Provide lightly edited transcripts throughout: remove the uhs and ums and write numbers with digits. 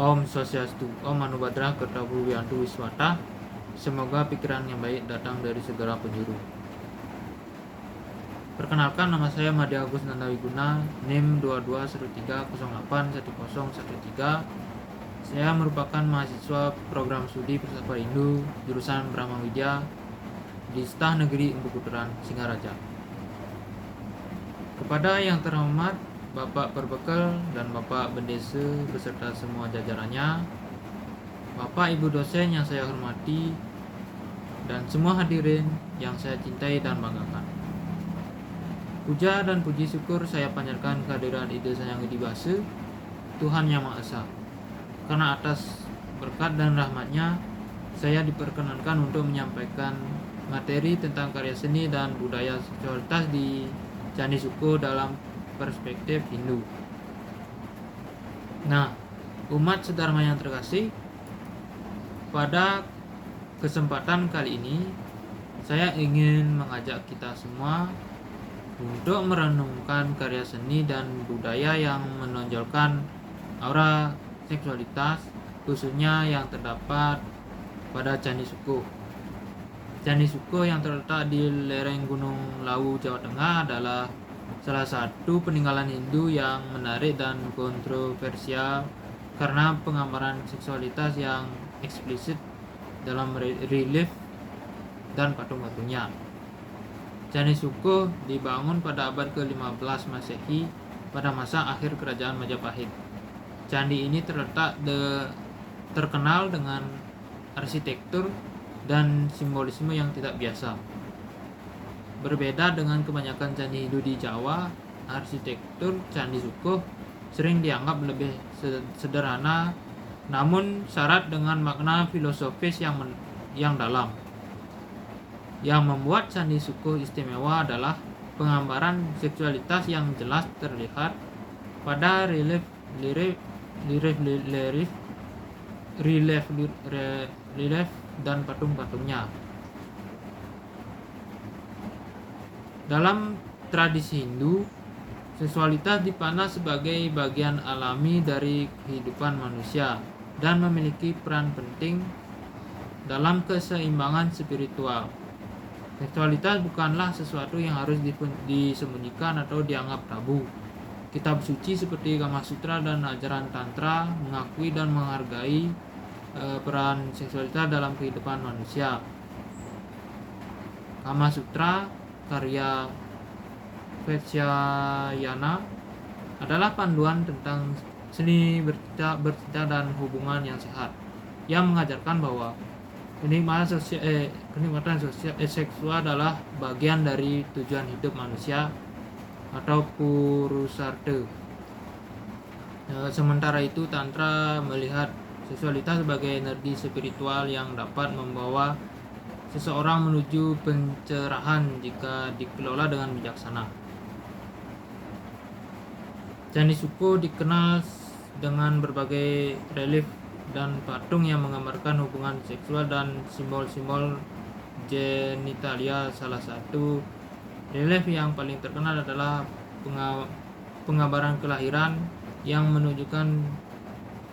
Om Swastiastu, Om Manubhadra Kertabu Wiantu Wiswata. Semoga pikiran yang baik datang dari segala penjuru. Perkenalkan, nama saya Madya Agus Nandawiguna, NIM 2213081013. Saya merupakan mahasiswa program studi Filsafat Hindu jurusan Brahma Widya di Stah Negeri Empu Puteran, Singaraja. Kepada yang terhormat Bapak Perbekel dan Bapak Bendese beserta semua jajarannya, Bapak Ibu dosen yang saya hormati, dan semua hadirin yang saya cintai dan banggakan. Puja dan puji syukur saya panjatkan kehadiran Ida Sang Hyang Widi Wase, Tuhan Yang Maha Esa. Karena atas berkat dan rahmatnya, saya diperkenankan untuk menyampaikan materi tentang karya seni dan budaya seksualitas di Candi Suko dalam perspektif Hindu. Nah, umat sedharma yang terkasih, pada kesempatan kali ini saya ingin mengajak kita semua untuk merenungkan karya seni dan budaya yang menonjolkan aura seksualitas, khususnya yang terdapat pada Candi Suko. Candi Suko yang terletak di lereng Gunung Lawu, Jawa Tengah adalah salah satu peninggalan Hindu yang menarik dan kontroversial karena penggambaran seksualitas yang eksplisit dalam relief dan patung-patungnya. Candi Suko dibangun pada abad ke-15 Masehi pada masa akhir kerajaan Majapahit. Candi ini terkenal dengan arsitektur dan simbolisme yang tidak biasa. Berbeda dengan kebanyakan candi Hindu di Jawa, arsitektur Candi Suko sering dianggap lebih sederhana, namun syarat dengan makna filosofis yang dalam. Yang membuat Candi Suko istimewa adalah penggambaran seksualitas yang jelas terlihat pada relief dan patung-patungnya. Dalam tradisi Hindu, seksualitas dipandang sebagai bagian alami dari kehidupan manusia dan memiliki peran penting dalam keseimbangan spiritual. Seksualitas bukanlah sesuatu yang harus disembunyikan atau dianggap tabu. Kitab suci seperti Kama Sutra dan ajaran Tantra mengakui dan menghargai peran seksualitas dalam kehidupan manusia. Kama Sutra karya Vatsyayana adalah panduan tentang seni bercinta dan hubungan yang sehat, yang mengajarkan bahwa kenikmatan seksual adalah bagian dari tujuan hidup manusia atau purusartha. Sementara itu, Tantra melihat seksualitas sebagai energi spiritual yang dapat membawa seseorang menuju pencerahan jika dikelola dengan bijaksana. Candi Suko dikenal dengan berbagai relief dan patung yang menggambarkan hubungan seksual dan simbol-simbol genitalia. Salah satu relief yang paling terkenal adalah penggambaran kelahiran yang menunjukkan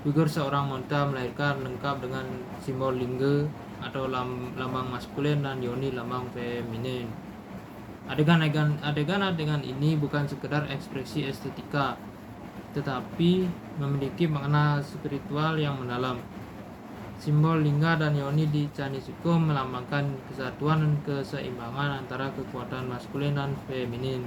figur seorang wanita melahirkan lengkap dengan simbol lingga atau lambang maskulin dan yoni lambang feminin. Adegan-adegan ini bukan sekedar ekspresi estetika, tetapi memiliki makna spiritual yang mendalam. Simbol lingga dan yoni di Candi Suko melambangkan kesatuan dan keseimbangan antara kekuatan maskulin dan feminin,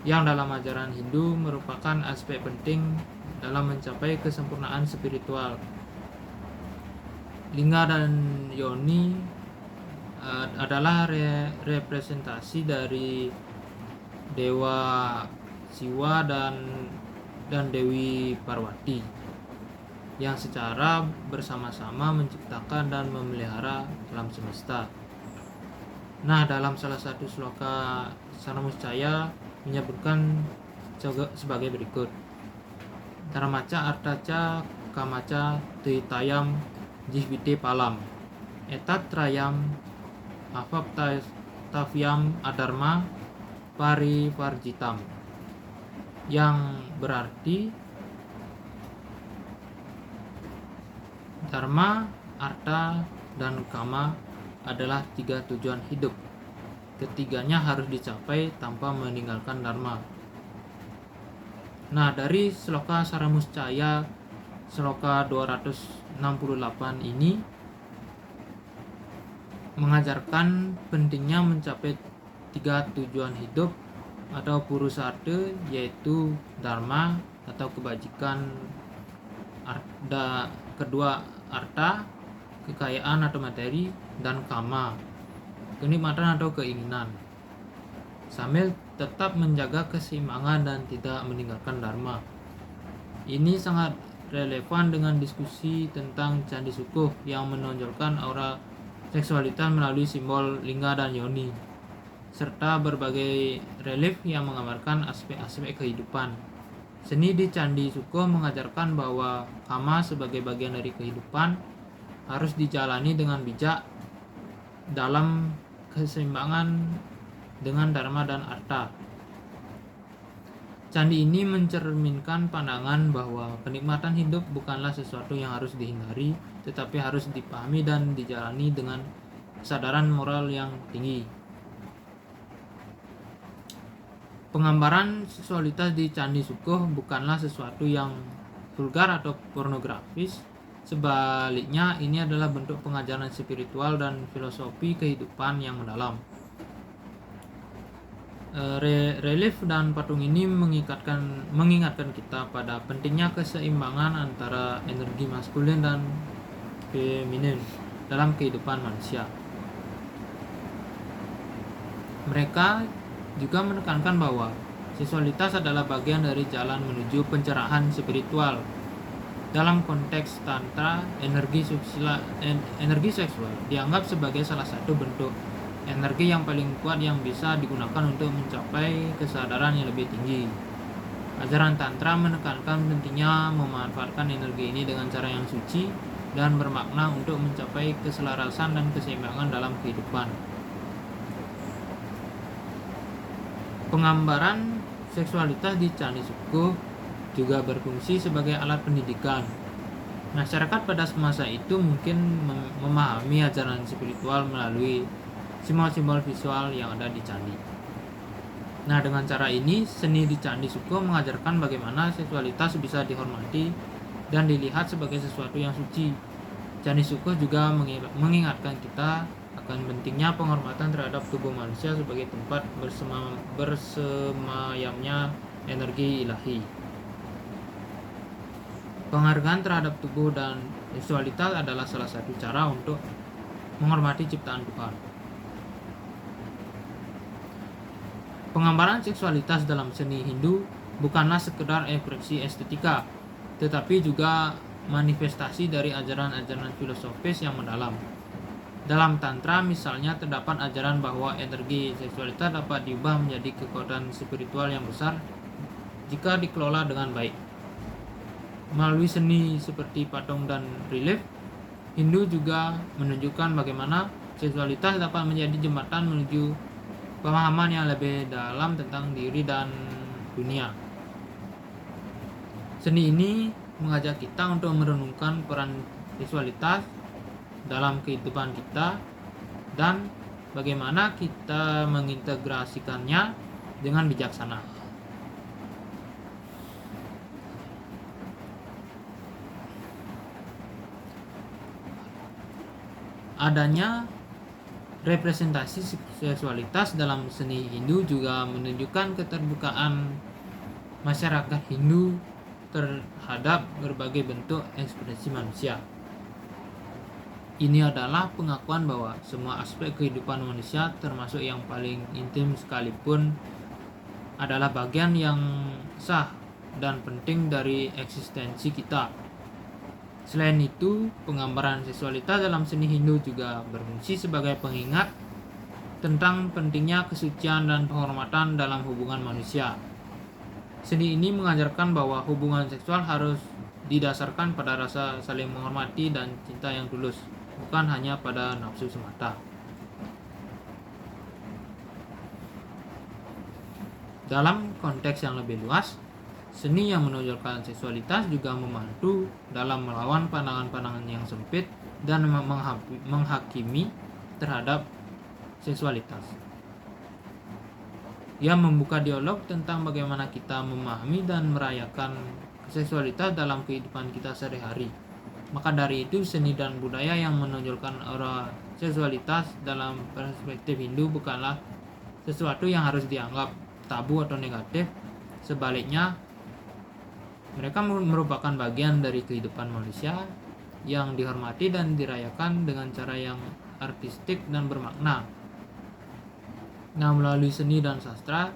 yang dalam ajaran Hindu merupakan aspek penting dalam mencapai kesempurnaan spiritual. Lingga dan yoni adalah representasi dari Dewa Siwa dan Dewi Parwati yang secara bersama-sama menciptakan dan memelihara alam semesta. Nah, dalam salah satu sloka Sanamuscaya menyebutkan sebagai berikut: Dharmaca artaca kamaca titayam jihvite palam etat trayam avaptavyam adharma parivarjitam, yang berarti Dharma, artha, dan kama adalah 3 tujuan hidup. Ketiganya harus dicapai tanpa meninggalkan dharma. Nah, dari Sloka Saramuscaya Sloka 268 ini mengajarkan pentingnya mencapai 3 tujuan hidup atau purusartha, yaitu dharma atau kebajikan, kedua artha, kekayaan atau materi, dan kama, kenikmatan atau keinginan, sambil tetap menjaga keseimbangan dan tidak meninggalkan dharma. Ini sangat relevan dengan diskusi tentang Candi Sukuh yang menonjolkan aura seksualitas melalui simbol lingga dan yoni, serta berbagai relief yang menggambarkan aspek-aspek kehidupan. Seni di Candi Sukuh mengajarkan bahwa kama sebagai bagian dari kehidupan harus dijalani dengan bijak dalam keseimbangan dengan dharma dan artha. Candi ini mencerminkan pandangan bahwa kenikmatan hidup bukanlah sesuatu yang harus dihindari, tetapi harus dipahami dan dijalani dengan kesadaran moral yang tinggi. Penggambaran seksualitas di Candi Sukuh bukanlah sesuatu yang vulgar atau pornografis. Sebaliknya, ini adalah bentuk pengajaran spiritual dan filosofi kehidupan yang mendalam. Relief dan patung ini mengingatkan kita pada pentingnya keseimbangan antara energi maskulin dan feminin dalam kehidupan manusia. Mereka juga menekankan bahwa seksualitas adalah bagian dari jalan menuju pencerahan spiritual. Dalam konteks tantra, energi seksual dianggap sebagai salah satu bentuk energi yang paling kuat yang bisa digunakan untuk mencapai kesadaran yang lebih tinggi. Ajaran tantra menekankan pentingnya memanfaatkan energi ini dengan cara yang suci dan bermakna untuk mencapai keselarasan dan keseimbangan dalam kehidupan. Penggambaran seksualitas di Candi Sukuh juga berfungsi sebagai alat pendidikan. Masyarakat pada masa itu mungkin memahami ajaran spiritual melalui simbol-simbol visual yang ada di candi. Nah, dengan cara ini, seni di Candi Sukuh mengajarkan bagaimana seksualitas bisa dihormati dan dilihat sebagai sesuatu yang suci. Candi Sukuh juga mengingatkan kita akan pentingnya penghormatan terhadap tubuh manusia sebagai tempat bersemayamnya energi ilahi. Penghargaan terhadap tubuh dan seksualitas adalah salah satu cara untuk menghormati ciptaan Tuhan. Penggambaran seksualitas dalam seni Hindu bukanlah sekedar ekspresi estetika, tetapi juga manifestasi dari ajaran-ajaran filosofis yang mendalam. Dalam Tantra misalnya terdapat ajaran bahwa energi seksualitas dapat diubah menjadi kekuatan spiritual yang besar jika dikelola dengan baik. Melalui seni seperti patung dan relief, Hindu juga menunjukkan bagaimana seksualitas dapat menjadi jembatan menuju pemahaman yang lebih dalam tentang diri dan dunia. Seni ini mengajak kita untuk merenungkan peran seksualitas dalam kehidupan kita dan bagaimana kita mengintegrasikannya dengan bijaksana. Adanya representasi seksualitas dalam seni Hindu juga menunjukkan keterbukaan masyarakat Hindu terhadap berbagai bentuk ekspresi manusia. Ini adalah pengakuan bahwa semua aspek kehidupan manusia, termasuk yang paling intim sekalipun, adalah bagian yang sah dan penting dari eksistensi kita. Selain itu, penggambaran seksualitas dalam seni Hindu juga berfungsi sebagai pengingat tentang pentingnya kesucian dan penghormatan dalam hubungan manusia. Seni ini mengajarkan bahwa hubungan seksual harus didasarkan pada rasa saling menghormati dan cinta yang tulus, bukan hanya pada nafsu semata. Dalam konteks yang lebih luas, Seni yang menonjolkan seksualitas juga membantu dalam melawan pandangan-pandangan yang sempit dan menghakimi terhadap seksualitas. Ia membuka dialog tentang bagaimana kita memahami dan merayakan seksualitas dalam kehidupan kita sehari-hari. Maka dari itu, seni dan budaya yang menonjolkan aura seksualitas dalam perspektif Hindu bukanlah sesuatu yang harus dianggap tabu atau negatif. Sebaliknya, mereka merupakan bagian dari kehidupan manusia yang dihormati dan dirayakan dengan cara yang artistik dan bermakna. Nah, melalui seni dan sastra,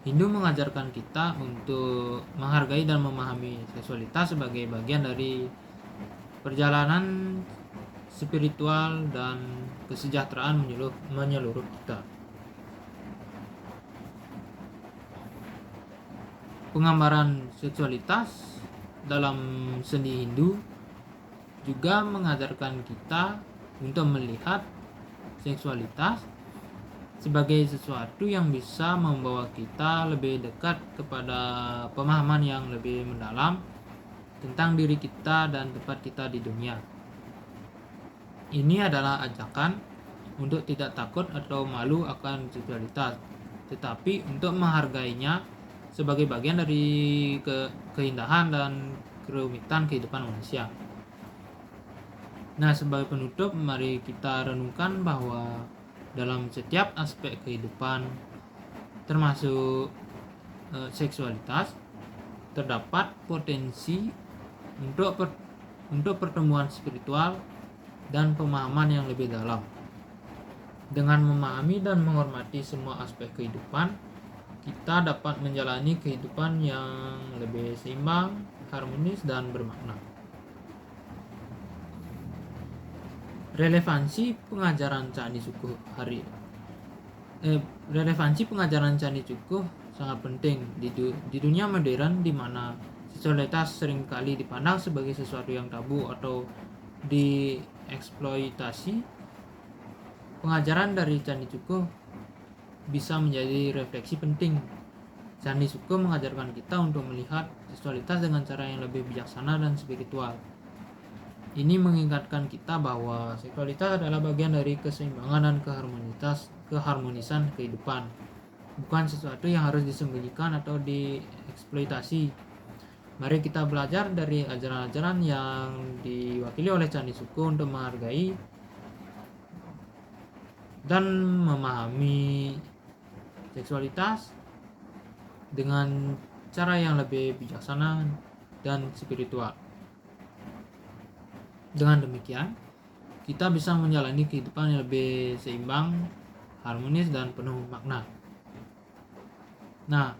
Hindu mengajarkan kita untuk menghargai dan memahami seksualitas sebagai bagian dari perjalanan spiritual dan kesejahteraan menyeluruh kita. Penggambaran seksualitas dalam seni Hindu juga mengajarkan kita untuk melihat seksualitas sebagai sesuatu yang bisa membawa kita lebih dekat kepada pemahaman yang lebih mendalam tentang diri kita dan tempat kita di dunia. Ini adalah ajakan untuk tidak takut atau malu akan seksualitas, tetapi untuk menghargainya sebagai bagian dari keindahan dan kerumitan kehidupan manusia. Nah, sebagai penutup, mari kita renungkan bahwa dalam setiap aspek kehidupan, termasuk seksualitas, terdapat potensi untuk pertemuan spiritual dan pemahaman yang lebih dalam. Dengan memahami dan menghormati semua aspek kehidupan, kita dapat menjalani kehidupan yang lebih seimbang, harmonis, dan bermakna. Relevansi pengajaran Candi Sukuh sangat penting di dunia modern, di mana seksualitas seringkali dipandang sebagai sesuatu yang tabu atau dieksploitasi. Pengajaran dari Candi Sukuh bisa menjadi refleksi penting. Candi Sukuh mengajarkan kita untuk melihat seksualitas dengan cara yang lebih bijaksana dan spiritual. Ini mengingatkan kita bahwa seksualitas adalah bagian dari keseimbangan dan keharmonisan kehidupan, bukan sesuatu yang harus disembunyikan atau dieksploitasi. Mari kita belajar dari ajaran-ajaran yang diwakili oleh Candi Sukuh untuk menghargai dan memahami seksualitas dengan cara yang lebih bijaksana dan spiritual. Dengan demikian, kita bisa menjalani kehidupan yang lebih seimbang, harmonis, dan penuh makna. Nah,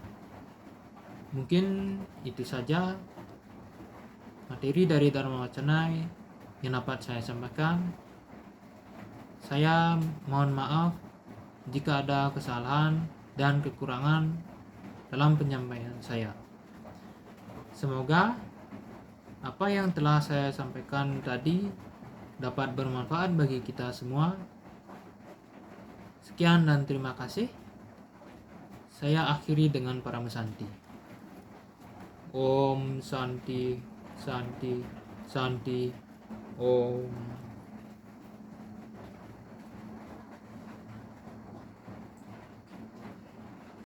mungkin itu saja materi dari Dharma Wacana yang dapat saya sampaikan. Saya mohon maaf jika ada kesalahan dan kekurangan dalam penyampaian saya. Semoga apa yang telah saya sampaikan tadi dapat bermanfaat bagi kita semua. Sekian dan terima kasih. Saya akhiri dengan Paramesanti. Om Santi, Santi, Santi, Om.